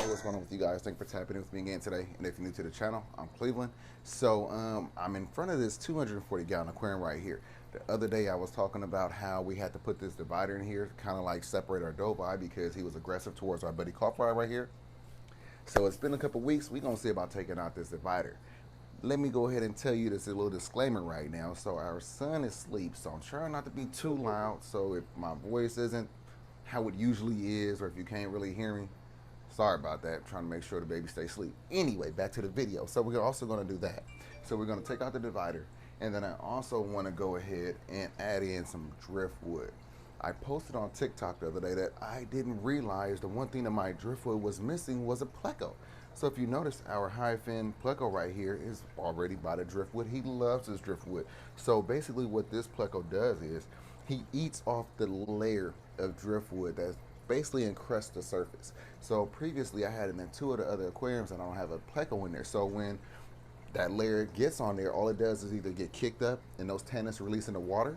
what's going on with you guys? Thank you for tapping in with me again today. And if you're new to the channel, I'm Cleveland. So I'm in front of this 240 gallon aquarium right here. The other day I was talking about how we had to put this divider in here to kind of like separate our Dovii because he was aggressive towards our buddy Carfry right here. So it's been a couple weeks. We're going to see about taking out this divider. Let me go ahead and tell you this a little disclaimer right now. So our son is asleep, so I'm trying not to be too loud. So if my voice isn't how it usually is, or if you can't really hear me, sorry about that. I'm trying to make sure the baby stays asleep. Anyway, back to the video. So we're also going to do that. So we're going to take out the divider, and then I also want to go ahead and add in some driftwood. I posted on TikTok the other day that I didn't realize the one thing that my driftwood was missing was a pleco. So if you notice, our high fin pleco right here is already by the driftwood. He loves his driftwood. So basically what this pleco does is he eats off the layer of driftwood that's basically encrusts the surface. So previously I had it in two of the other aquariums and I don't have a pleco in there. So when that layer gets on there, all it does is either get kicked up and those tannins release in the water,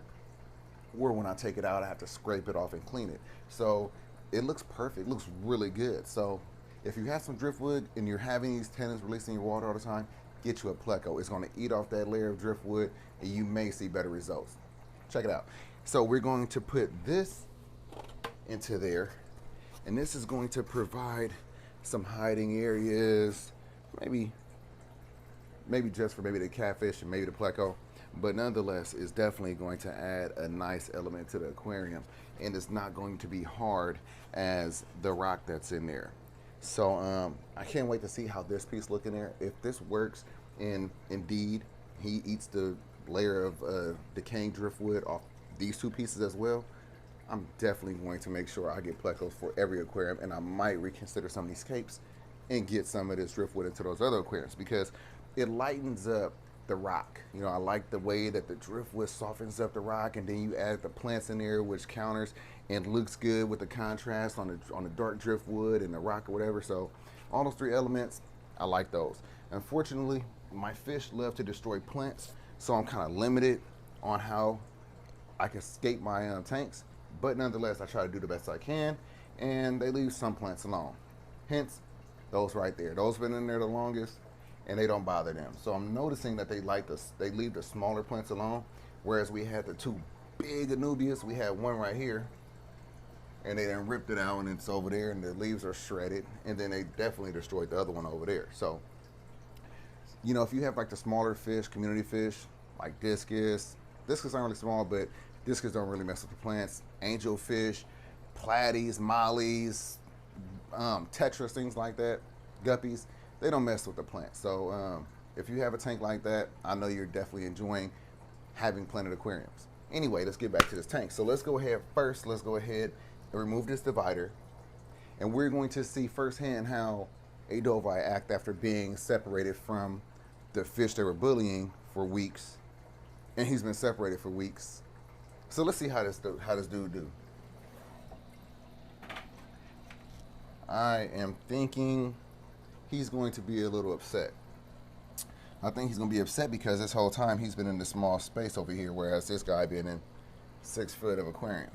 or when I take it out, I have to scrape it off and clean it. So it looks perfect, it looks really good. So if you have some driftwood and you're having these tannins releasing your water all the time, get you a pleco. It's going to eat off that layer of driftwood and you may see better results. Check it out. So we're going to put this into there, and this is going to provide some hiding areas, maybe just for maybe the catfish and maybe the pleco, but nonetheless it's definitely going to add a nice element to the aquarium, and it's not going to be hard as the rock that's in there. So I can't wait to see how this piece look in there. If this works and indeed he eats the layer of decaying driftwood off these two pieces as well, I'm definitely going to make sure I get plecos for every aquarium, and I might reconsider some of these capes and get some of this driftwood into those other aquariums because it lightens up the rock. You know, I like the way that the driftwood softens up the rock, and then you add the plants in there, which counters and looks good with the contrast on the dark driftwood and the rock or whatever. So all those three elements, I like those. Unfortunately, my fish love to destroy plants, so I'm kind of limited on how I can escape my tanks. But nonetheless, I try to do the best I can, and they leave some plants alone. Hence, those right there. Those been in there the longest, and they don't bother them. So I'm noticing that they leave the smaller plants alone, whereas we had the two big anubias. We had one right here, and they then ripped it out, and it's over there, and the leaves are shredded, and then they definitely destroyed the other one over there. So, you know, if you have like the smaller fish, community fish, like discus aren't really small, but discus don't really mess with the plants. Angelfish, platies, mollies, tetras, things like that, guppies, they don't mess with the plants. So if you have a tank like that, I know you're definitely enjoying having planted aquariums. Anyway, let's get back to this tank. So let's go ahead and remove this divider, and we're going to see firsthand how a Dovii act after being separated from the fish they were bullying for weeks, and he's been separated for weeks. So let's see how this dude do. I am thinking he's going to be a little upset. I think he's going to be upset because this whole time he's been in this small space over here, whereas this guy been in 6 foot of aquarium.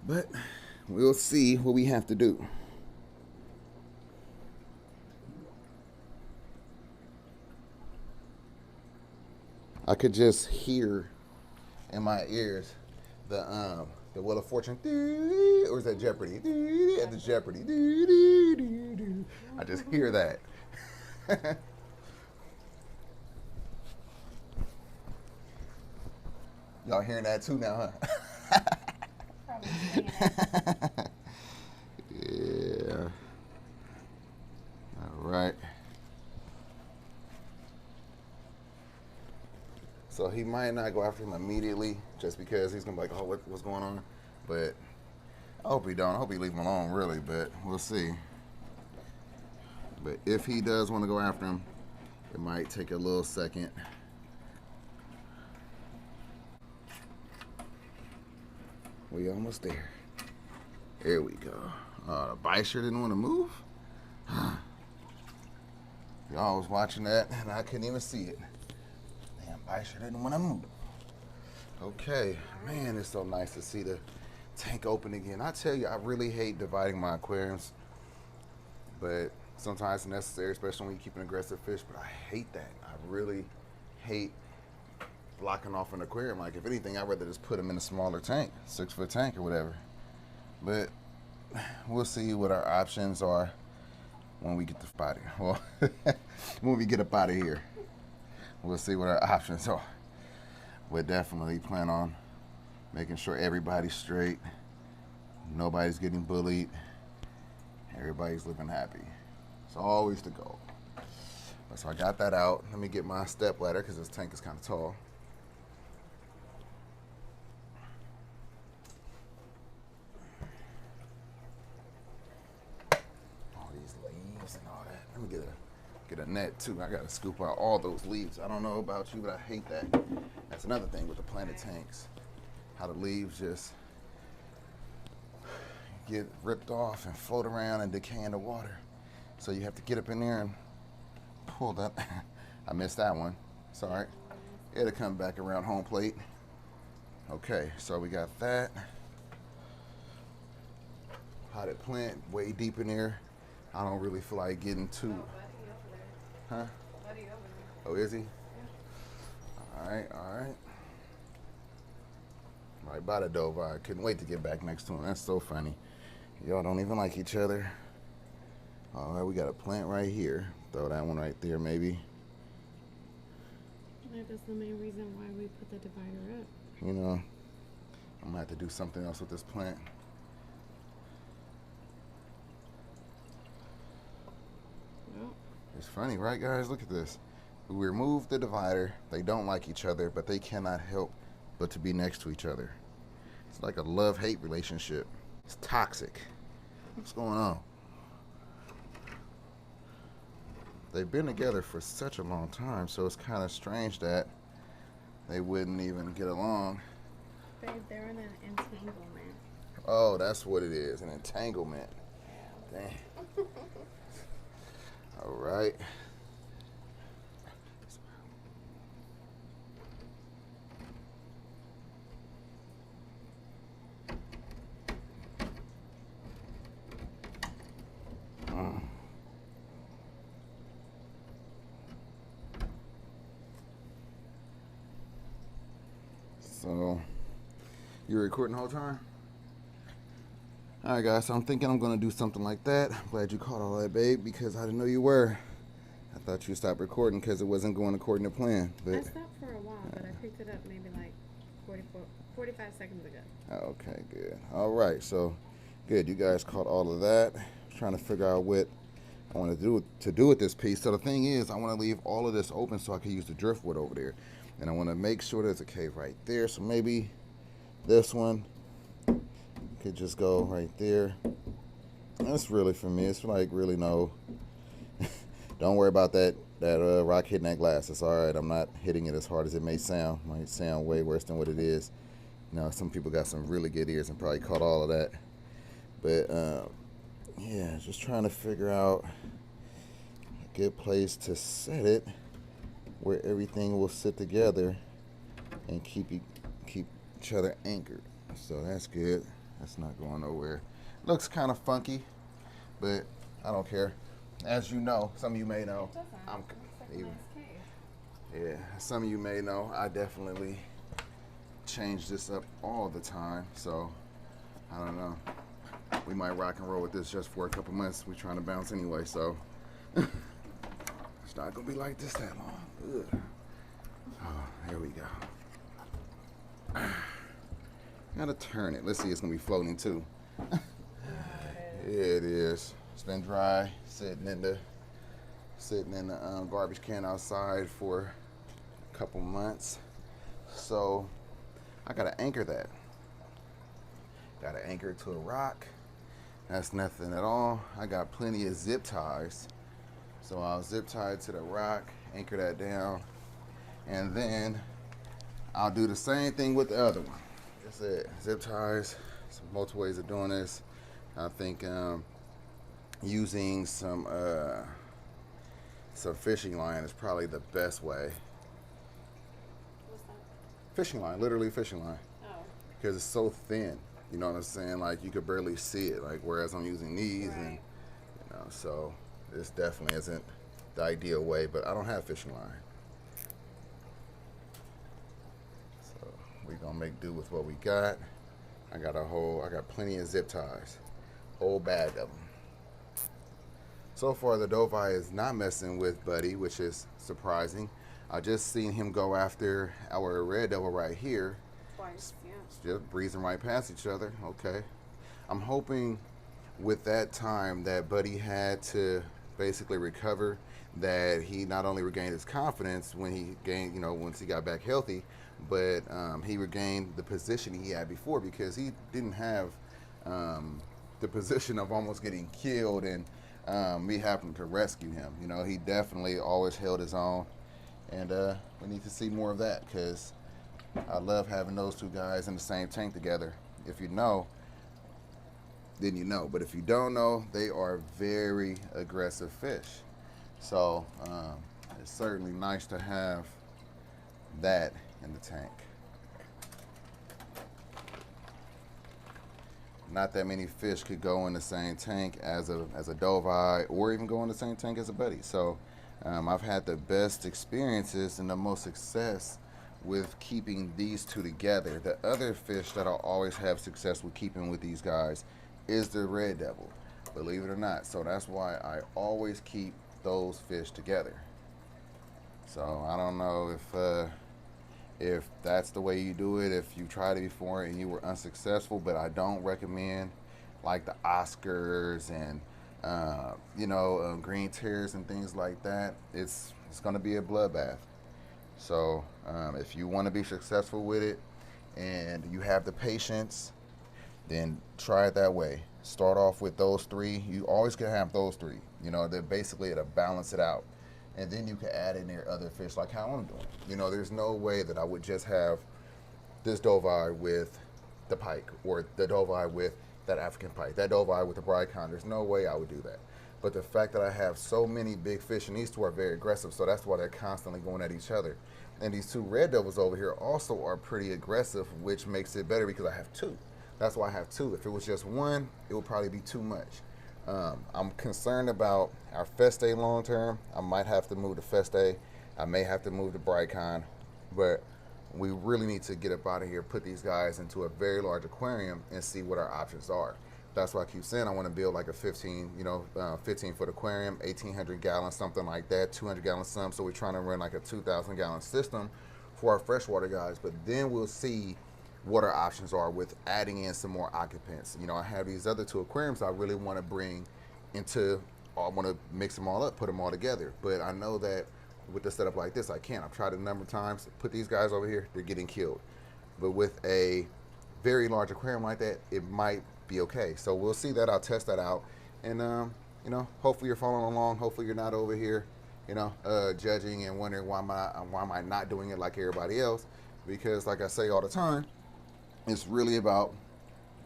But we'll see what we have to do. I could just hear in my ears the Wheel of Fortune, or is that Jeopardy? At the Jeopardy, I just hear that. Y'all hearing that too now, huh? Yeah. All right. So he might not go after him immediately just because he's gonna be like, oh, what's going on? But I hope he don't. I hope he leave him alone, really, but we'll see. But if he does want to go after him, it might take a little second. We almost there. There we go. The Bisher didn't want to move. Y'all was watching that and I couldn't even see it. Damn, Bisher didn't want to move. Okay, man, it's so nice to see the tank open again. I tell you, I really hate dividing my aquariums but sometimes it's necessary, especially when you keep an aggressive fish. But I hate that. I really hate blocking off an aquarium. Like, if anything, I'd rather just put them in a smaller tank, 6-foot tank or whatever. But we'll see what our options are when we get the spot here. Well, when we get up out of here, we'll see what our options are. We'll definitely plan on making sure everybody's straight, nobody's getting bullied, everybody's living happy. It's always the goal. So I got that out. Let me get my step ladder because this tank is kind of tall. All these leaves and all that. Let me get a net too. I gotta scoop out all those leaves. I don't know about you, but I hate that. That's another thing with the planted tanks. How the leaves just get ripped off and float around and decay in the water. So you have to get up in there and pull that. I missed that one. Sorry. It'll come back around home plate. Okay, so we got that. Potted plant way deep in there. I don't really feel like getting too. Huh? Oh, is he? All right, all right. Right by the Dovii. I couldn't wait to get back next to him. That's so funny. Y'all don't even like each other. All right, we got a plant right here. Throw that one right there, maybe. That's the main reason why we put the divider up. You know, I'm gonna have to do something else with this plant. Well, It's funny, right, guys? Look at this. We removed the divider. They don't like each other, but they cannot help but to be next to each other. It's like a love-hate relationship. It's toxic. What's going on? They've been together for such a long time, so it's kind of strange that they wouldn't even get along. babe, they're in an entanglement. Oh, that's what it is, an entanglement. Dang. All right. So, you're recording the whole time? Alright guys, so I'm thinking I'm going to do something like that. I'm glad you caught all that, babe, because I didn't know you were. I thought you stopped recording because it wasn't going according to plan. But I stopped for a while, but I picked it up maybe like 45 seconds ago. okay, good. Alright, so good. You guys caught all of that. Trying to figure out what I want to do with this piece. So the thing is, I want to leave all of this open so I can use the driftwood over there. And I want to make sure there's a cave right there. So maybe this one could just go right there. That's really for me. It's like really no. Don't worry about that rock hitting that glass. It's all right. I'm not hitting it as hard as it may sound. Might sound way worse than what it is. You know, some people got some really good ears and probably caught all of that. But yeah, just trying to figure out a good place to set it where everything will sit together and keep each other anchored. So that's good. That's not going nowhere. Looks kind of funky, but I don't care. As you know, some of you may know, yeah, some of you may know, I definitely change this up all the time. So I don't know. We might rock and roll with this just for a couple months. We're trying to bounce anyway, so it's not gonna be like this that long. Ugh. Oh, here we go. Gotta turn it. Let's see, it's gonna be floating too. Yeah, it is. It's been dry, sitting in the garbage can outside for a couple months. So I gotta anchor that. Gotta anchor it to a rock. That's nothing at all. I got plenty of zip ties. So I'll zip tie it to the rock, anchor that down, and then I'll do the same thing with the other one. That's it. Zip ties. Some multiple ways of doing this. I think using some fishing line is probably the best way. What's that? Fishing line, literally fishing line, Oh. because it's so thin. You know what I'm saying? Like you could barely see it. Like whereas I'm using these, Right. So this definitely isn't the ideal way, but I don't have fishing line. So we're gonna make do with what we got. I got plenty of zip ties, whole bag of them. So far, the Dovii is not messing with Buddy, which is surprising. I just seen him go after our red devil right here. Twice, yeah. Just breezing right past each other. Okay. I'm hoping with that time that Buddy had to basically recover, that he not only regained his confidence when he gained, once he got back healthy, but he regained the position he had before, because he didn't have the position of almost getting killed and me having to rescue him. He definitely always held his own, and we need to see more of that, because I love having those two guys in the same tank together. If you know, then you know. But if you don't know, they are very aggressive fish. So it's certainly nice to have that in the tank. Not that many fish could go in the same tank as a Dovii, or even go in the same tank as a Buddy. So I've had the best experiences and the most success with keeping these two together. The other fish that I'll always have success with keeping with these guys is the red devil, believe it or not. So that's why I always keep those fish together. So I don't know if that's the way you do it, if you tried it before and you were unsuccessful, but I don't recommend like the Oscars and green tears and things like that. It's going to be a bloodbath. So if you want to be successful with it and you have the patience, then try it that way. Start off with those three. You always can have those three. That basically it'll balance it out. And then you can add in there other fish like how I'm doing. There's no way that I would just have this Dovii with the pike, or the Dovii with that African pike, that Dovii with the Bricon. There's no way I would do that. But the fact that I have so many big fish, and these two are very aggressive, so that's why they're constantly going at each other. And these two red devils over here also are pretty aggressive, which makes it better because I have two. That's why I have two. If it was just one, it would probably be too much. I'm concerned about our Feste long term. I might have to move to Feste. I may have to move to Bricon, but we really need to get up out of here, put these guys into a very large aquarium and see what our options are. That's why I keep saying I want to build like a 15-foot aquarium, 1,800 gallons, something like that, 200 gallons some. So we're trying to run like a 2,000 gallon system for our freshwater guys. But then we'll see what our options are with adding in some more occupants. I have these other two aquariums I really want to bring into, I want to mix them all up, put them all together. But I know that with a setup like this, I can't. I've tried it a number of times. Put these guys over here, they're getting killed. But with a very large aquarium like that, it might be okay. So we'll see that. I'll test that out. And, hopefully you're following along. Hopefully you're not over here, judging and wondering why am I not doing it like everybody else. Because like I say all the time, it's really about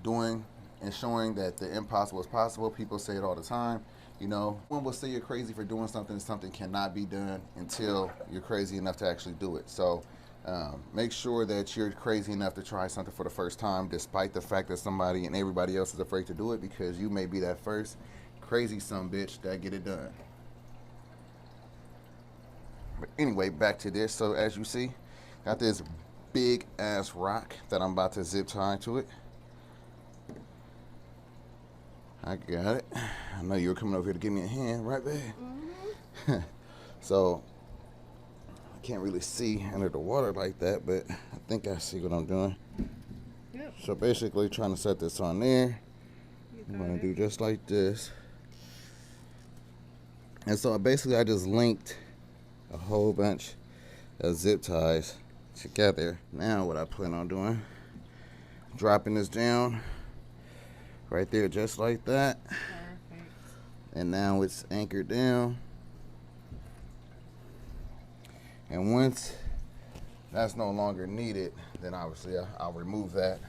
doing and showing that the impossible is possible. People say it all the time. One will say you're crazy for doing something. Something cannot be done until you're crazy enough to actually do it. So make sure that you're crazy enough to try something for the first time, despite the fact that somebody and everybody else is afraid to do it, because you may be that first crazy sumbitch that get it done. But anyway, back to this. So as you see, got this big ass rock that I'm about to zip tie to it. I got it. I know you were coming over here to give me a hand, right, babe? Mm-hmm. So I can't really see under the water like that, but I think I see what I'm doing. Yep. So basically trying to set this on there. I'm going to do just like this. And so basically I just linked a whole bunch of zip ties together. Now what I plan on doing, dropping this down right there just like that. Perfect. And now it's anchored down. And once that's no longer needed, then obviously I'll remove that.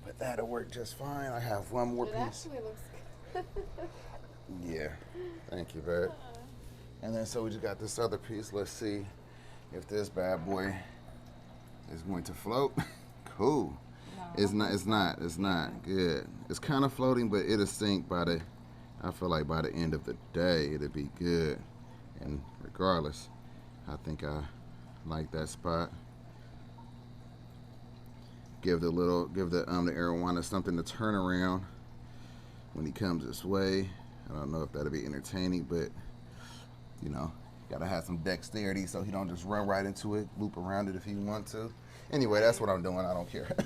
But that'll work just fine. I have one more piece. It actually looks good. Yeah, thank you, babe. And then so we just got this other piece. Let's see if this bad boy is going to float. Cool. No. It's not good. It's kind of floating, but it'll sink by the I feel like by the end of the day, it'll be good. And regardless, I think I like that spot. Give the arowana something to turn around when he comes this way. I don't know if that'll be entertaining, but you know, gotta have some dexterity so he don't just run right into it, loop around it if he want to. Anyway, that's what I'm doing. I don't care.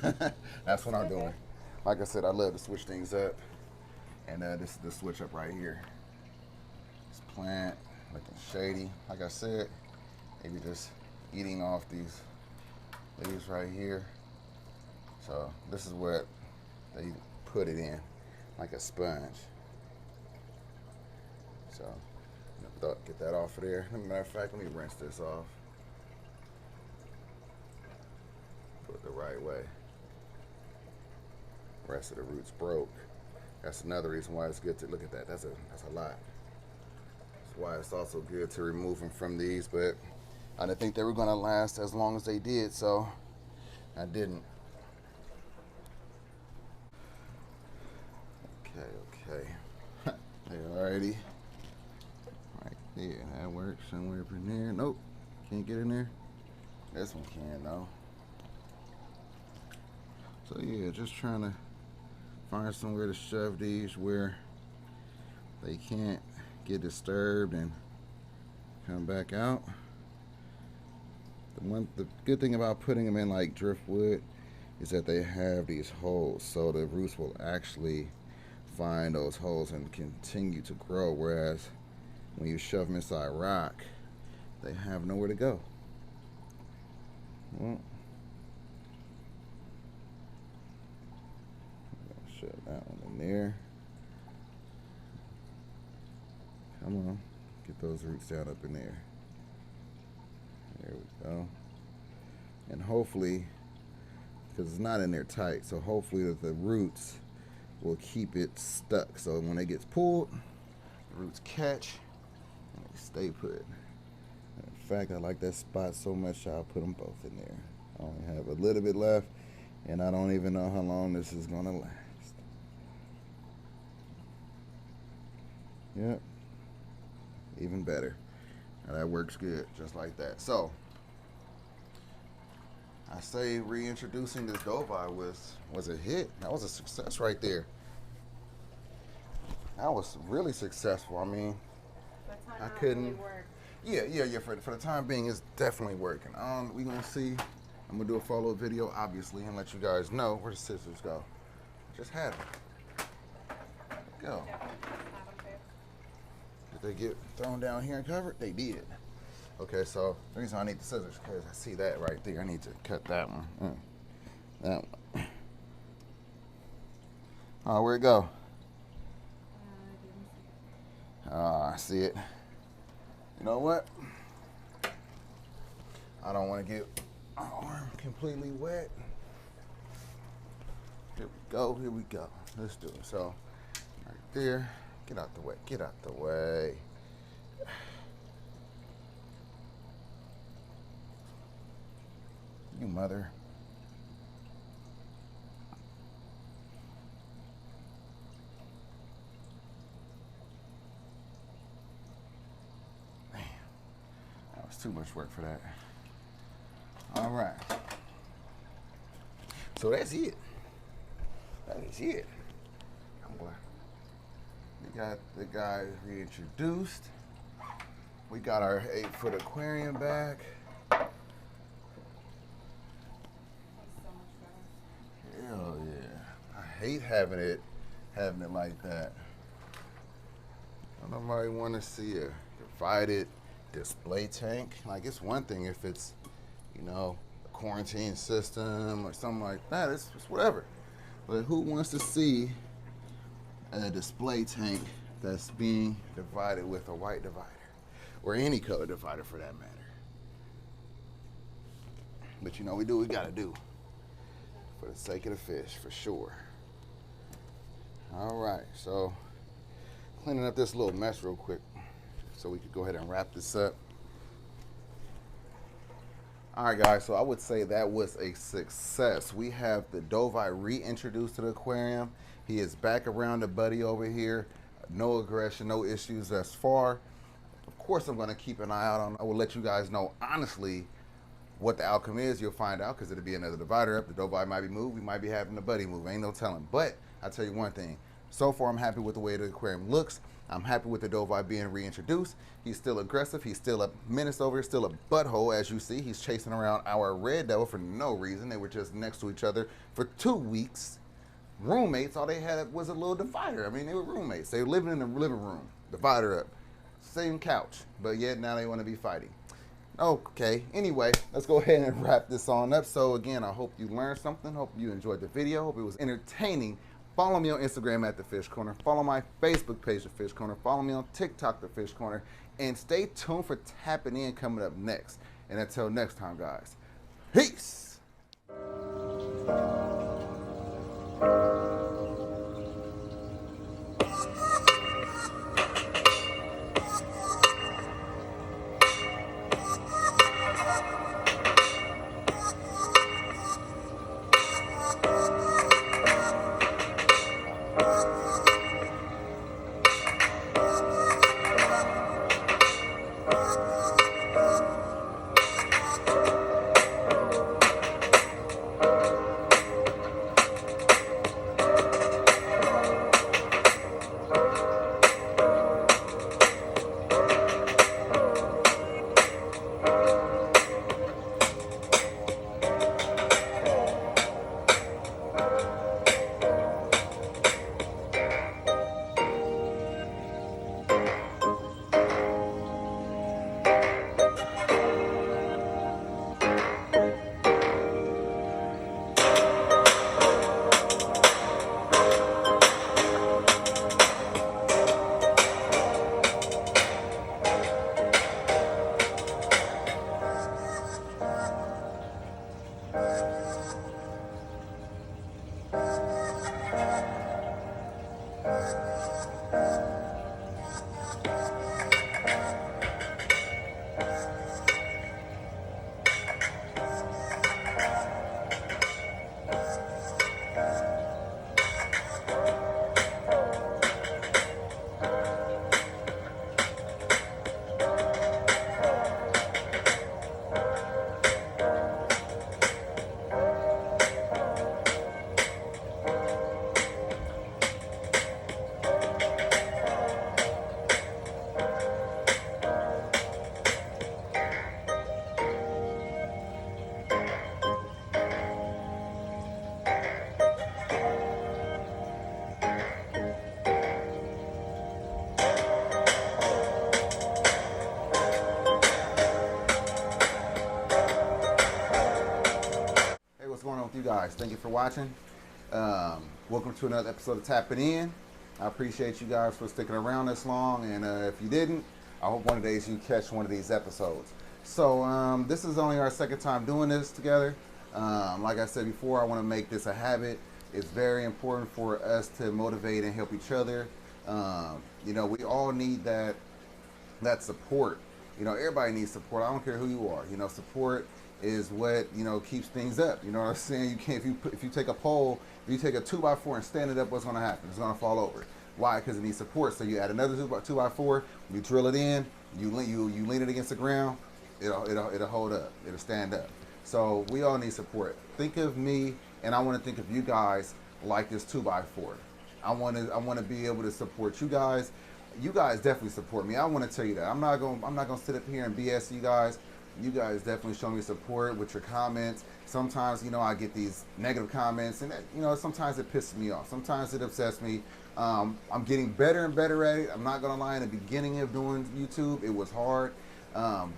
That's what I'm doing. Like I said, I love to switch things up, and this is the switch up right here. This plant looking shady. Like I said, maybe just eating off these leaves right here. So this is what they put it in, like a sponge. So get that off of there. As a matter of fact, let me rinse this off. Put it the right way. The rest of the roots broke. That's another reason why it's good to look at that. That's a lot. That's why it's also good to remove them from these, but I didn't think they were gonna last as long as they did, so I didn't. Okay. Alrighty. Right there, that works somewhere up in there. Nope, can't get in there. This one can though. So yeah, just trying to find somewhere to shove these where they can't get disturbed and come back out. The good thing about putting them in like driftwood is that they have these holes, so the roots will actually find those holes and continue to grow, whereas when you shove them inside rock, they have nowhere to go. Well, shove that one in there. Come on, get those roots down up in there. There we go. And hopefully, because it's not in there tight, so hopefully that the roots will keep it stuck. So when it gets pulled, the roots catch and they stay put. In fact, I like that spot so much, I'll put them both in there. I only have a little bit left, and I don't even know how long this is gonna last. Yep, even better. Now that works good, just like that. So I say reintroducing this Dovii was a hit. That was a success right there. That was really successful. I mean, I couldn't. Yeah. For the time being, it's definitely working. We gonna see. I'm gonna do a follow-up video, obviously, and let you guys know where the scissors go. Just had them. Go. Did they get thrown down here and covered? They did. Okay, so the reason I need the scissors because I see that right there. I need to cut that one. That one. Oh, where'd it go? I see it. You know what? I don't want to get my arm completely wet. Here we go. Let's do it. So, right there. Get out the way. Get out the way. You mother. Man, that was too much work for that. All right. So that's it. That is it. I'm glad. We got the guy reintroduced. We got our 8-foot aquarium back. Hell yeah. I hate having it like that. Nobody want to see a divided display tank. Like, it's one thing if it's, you know, a quarantine system or something like that. It's whatever. But who wants to see a display tank that's being divided with a white divider? Or any color divider for that matter. But you know, we do what we gotta do. For the sake of the fish, for sure. All right, so cleaning up this little mess real quick so we could go ahead and wrap this up. All right, guys, so I would say that was a success. We have the Dovii reintroduced to the aquarium. He is back around the buddy over here. No aggression, no issues thus far. Of course, I'm going to keep an eye out on. I will let you guys know honestly what the outcome is. You'll find out because it'll be another divider up. The Dovii might be moved. We might be having the buddy move. Ain't no telling. But I'll tell you one thing. So far, I'm happy with the way the aquarium looks. I'm happy with the Dovii being reintroduced. He's still aggressive. He's still a menace over here, still a butthole, as you see. He's chasing around our red devil for no reason. They were just next to each other for 2 weeks. Roommates, all they had was a little divider. I mean, they were roommates. They were living in the living room, divider up. Same couch, but yet now they want to be fighting. Okay, anyway, let's go ahead and wrap this on up. So again, I hope you learned something. Hope you enjoyed the video. Hope it was entertaining. Follow me on Instagram at The Fish Corner. Follow my Facebook page, The Fish Corner. Follow me on TikTok, The Fish Corner. And stay tuned for Tapping In coming up next. And until next time, guys, peace. You guys, thank you for watching. Welcome to another episode of Tapping In. I appreciate you guys for sticking around this long, and if you didn't, I hope one of these you catch one of these episodes. So this is only our second time doing this together. Like I said before, I want to make this a habit. It's very important for us to motivate and help each other. You know, we all need that support. You know, everybody needs support. I don't care who you are. You know, support is what, you know, keeps things up. You know what I'm saying? You can't, if you take a pole, if you take a 2x4 and stand it up, what's going to happen? It's going to fall over. Why? Because it needs support. So you add another 2x4, you drill it in, you lean it against the ground, it'll hold up, it'll stand up. So we all need support. Think of me, and I want to think of you guys like this 2x4. I want to be able to support you guys. You guys definitely support me. I want to tell you that. I'm not gonna sit up here and BS you guys. You guys definitely show me support with your comments. Sometimes, you know, I get these negative comments, and you know, sometimes it pisses me off. Sometimes it upsets me. I'm getting better and better at it. I'm not gonna lie. In the beginning of doing YouTube, it was hard,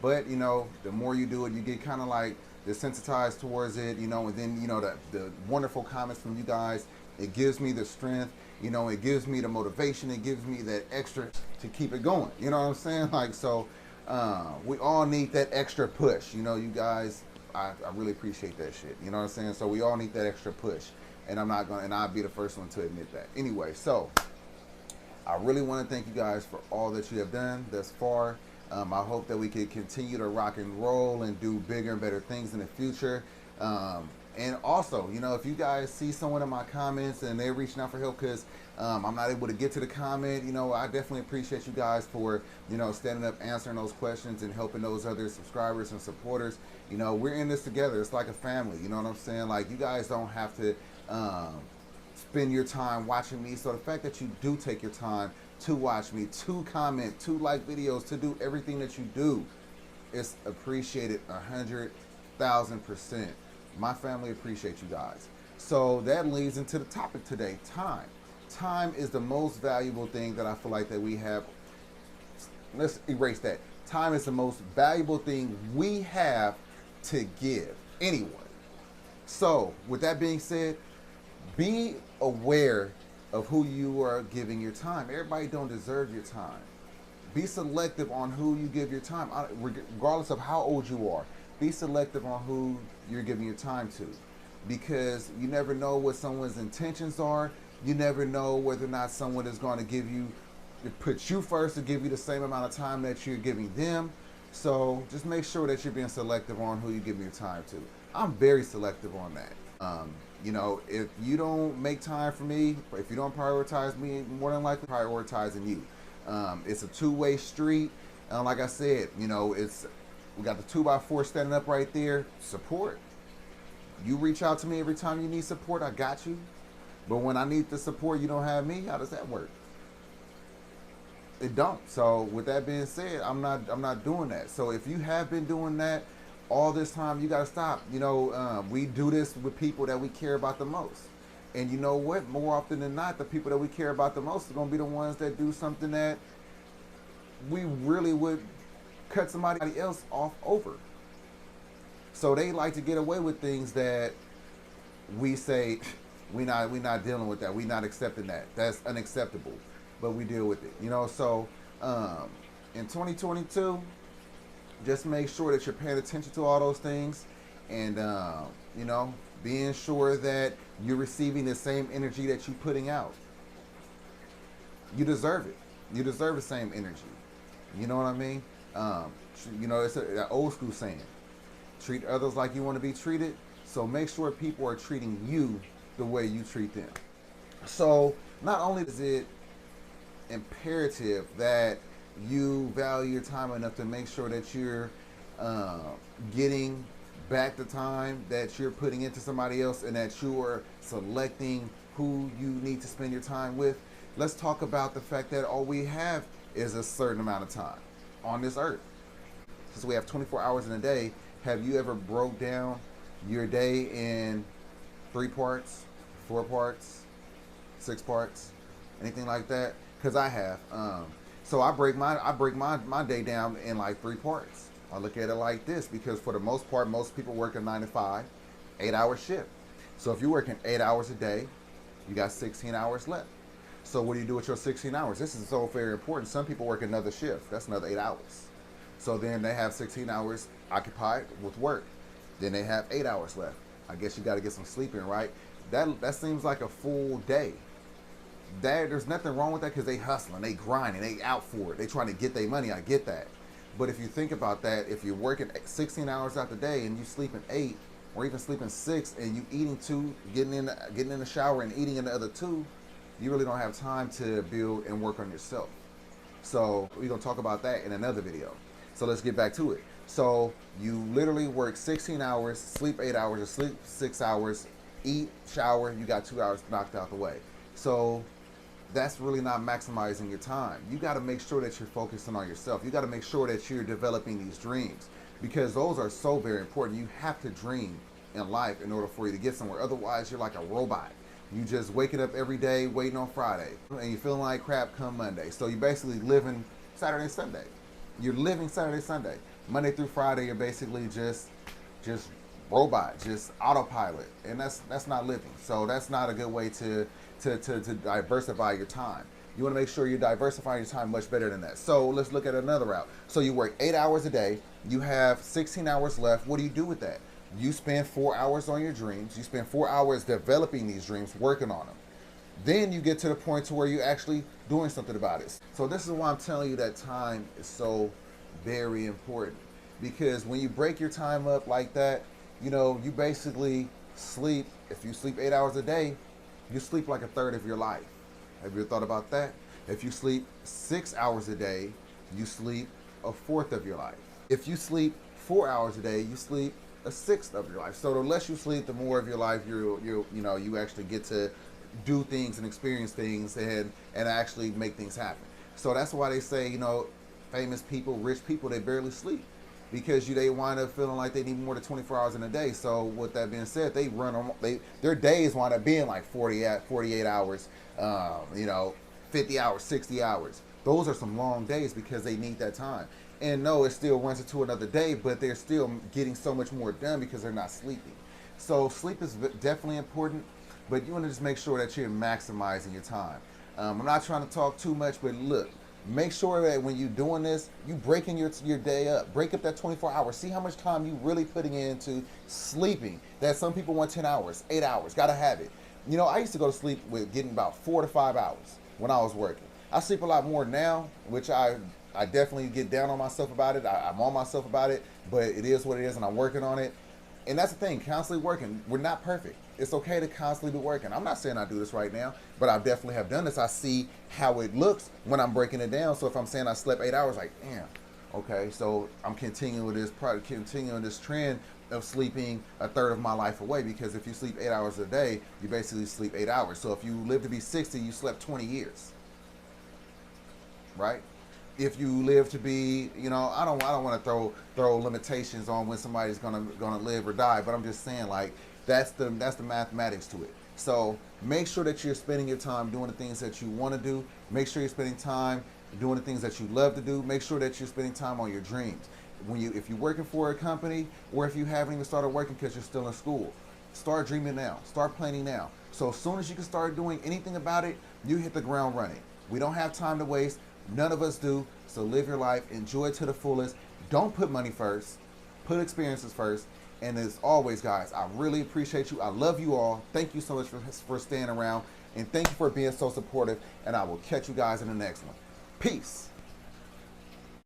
but you know, the more you do it, you get kind of like desensitized towards it. You know, and then you know the wonderful comments from you guys. It gives me the strength. You know, it gives me the motivation. It gives me that extra to keep it going. You know what I'm saying? Like so. We all need that extra push, you know, you guys. I really appreciate that shit, you know what I'm saying? So we all need that extra push, and I'll be the first one to admit that. Anyway, so I really want to thank you guys for all that you have done thus far. I hope that we can continue to rock and roll and do bigger and better things in the future. And also, you know, if you guys see someone in my comments and they're reaching out for help because I'm not able to get to the comment, you know, I definitely appreciate you guys for, you know, standing up, answering those questions and helping those other subscribers and supporters. You know, we're in this together. It's like a family. You know what I'm saying? Like, you guys don't have to spend your time watching me. So the fact that you do take your time to watch me, to comment, to like videos, to do everything that you do, it's appreciated 100,000%. My family appreciates you guys. So that leads into the topic today, time. Time is the most valuable thing that I feel like that we have. Let's erase that. Time is the most valuable thing we have to give anyone. So with that being said, be aware of who you are giving your time. Everybody don't deserve your time. Be selective on who you give your time, regardless of how old you are. Be selective on who you're giving your time to, because you never know what someone's intentions are. You never know whether or not someone is going to give you, put you first to give you the same amount of time that you're giving them. So just make sure that you're being selective on who you give your time to. I'm very selective on that. You know, if you don't make time for me, if you don't prioritize me, more than likely prioritizing you. It's a two-way street. Like I said, you know, we got the 2x4 standing up right there. Support. You reach out to me every time you need support, I got you. But when I need the support, you don't have me. How does that work? It don't. So with that being said, I'm not doing that. So if you have been doing that all this time, you got to stop. You know, we do this with people that we care about the most. And you know what? More often than not, the people that we care about the most are going to be the ones that do something that we really would cut somebody else off over. So they like to get away with things that we say we not dealing with that. We not accepting that. That's unacceptable. But we deal with it. You know, so in 2022, just make sure that you're paying attention to all those things, and you know, being sure that you're receiving the same energy that you're putting out. You deserve it. You deserve the same energy. You know what I mean? You know, it's an old school saying, treat others like you want to be treated. So make sure people are treating you the way you treat them. So not only is it imperative that you value your time enough to make sure that you're getting back the time that you're putting into somebody else, and that you're selecting who you need to spend your time with. Let's talk about the fact that all we have is a certain amount of time on this earth. Since we have 24 hours in a day, have you ever broke down your day in 3 parts, 4 parts, 6 parts, anything like that? Because I have. So I break my day down in like 3 parts. I look at it like this, because for the most part, most people work a 9 to 5, 8-hour shift. So if you're working 8 hours a day, you got 16 hours left. So what do you do with your 16 hours? This is so very important. Some people work another shift. That's another 8 hours. So then they have 16 hours occupied with work. Then they have 8 hours left. I guess you got to get some sleep in, right? That seems like a full day. There's nothing wrong with that, because they hustling, they grinding, they out for it. They trying to get their money. I get that. But if you think about that, if you're working 16 hours out the day and you sleeping 8, or even sleeping 6, and you eating 2, getting in the shower and eating in the other 2, you really don't have time to build and work on yourself. So we're gonna talk about that in another video. So let's get back to it. So you literally work 16 hours, sleep 8 hours, or sleep 6 hours, eat, shower, you got 2 hours knocked out the way. So that's really not maximizing your time. You got to make sure that you're focusing on yourself. You got to make sure that you're developing these dreams, because those are so very important. You have to dream in life in order for you to get somewhere. Otherwise, you're like a robot. You just waking up every day, waiting on Friday, and you feeling like crap come Monday. So you basically living Saturday and Sunday. You're living Saturday, Sunday. Monday through Friday, you're basically just robot, just autopilot, and that's not living. So that's not a good way to diversify your time. You want to make sure you're diversifying your time much better than that. So let's look at another route. So you work 8 hours a day, you have 16 hours left. What do you do with that? You spend 4 hours on your dreams. You spend 4 hours developing these dreams, working on them. Then you get to the point to where you're actually doing something about it. So this is why I'm telling you that time is so very important, because when you break your time up like that, you know, you basically Sleep, if you sleep 8 hours a day, you sleep like a third of your life. Have you ever thought about that? If you sleep 6 hours a day, you sleep a fourth of your life. If you sleep 4 hours a day, you sleep a sixth of your life. So the less you sleep, the more of your life you actually get to do things and experience things and actually make things happen. So that's why they say, famous people, rich people, they barely sleep because they wind up feeling like they need more than 24 hours in a day. So with that being said, their days wind up being like 48 hours, 50 hours, 60 hours. Those are some long days because they need that time. And no, it still runs into another day, but they're still getting so much more done because they're not sleeping. So sleep is definitely important, but you want to just make sure that you're maximizing your time. I'm not trying to talk too much, but look, make sure that when you're doing this, you breaking your day up. Break up that 24 hours. See how much time you really putting into sleeping. That some people want 10 hours, 8 hours. Got to have it. I used to go to sleep with getting about 4 to 5 hours when I was working. I sleep a lot more now, which I definitely get down on myself about it. I'm on myself about it, but it is what it is, and I'm working on it. And that's the thing, constantly working. We're not perfect. It's okay to constantly be working. I'm not saying I do this right now, but I definitely have done this. I see how it looks when I'm breaking it down. So if I'm saying I slept 8 hours, like, damn, okay, so I'm continuing this trend of sleeping a third of my life away, because if you sleep 8 hours a day, you basically sleep 8 hours. So if you live to be 60, you slept 20 years, right? If you live to be, I don't want to throw limitations on when somebody's gonna live or die, but I'm just saying, like, that's the mathematics to it. So make sure that you're spending your time doing the things that you want to do. Make sure you're spending time doing the things that you love to do. Make sure that you're spending time on your dreams. If you're working for a company, or if you haven't even started working because you're still in school, start dreaming now. Start planning now. So as soon as you can start doing anything about it, you hit the ground running. We don't have time to waste. None of us do. So live your life, enjoy it to the fullest. Don't put money first, put experiences first. And as always, guys, I really appreciate you. I love you all. Thank you so much for staying around, and thank you for being so supportive. And I will catch you guys in the next one. Peace.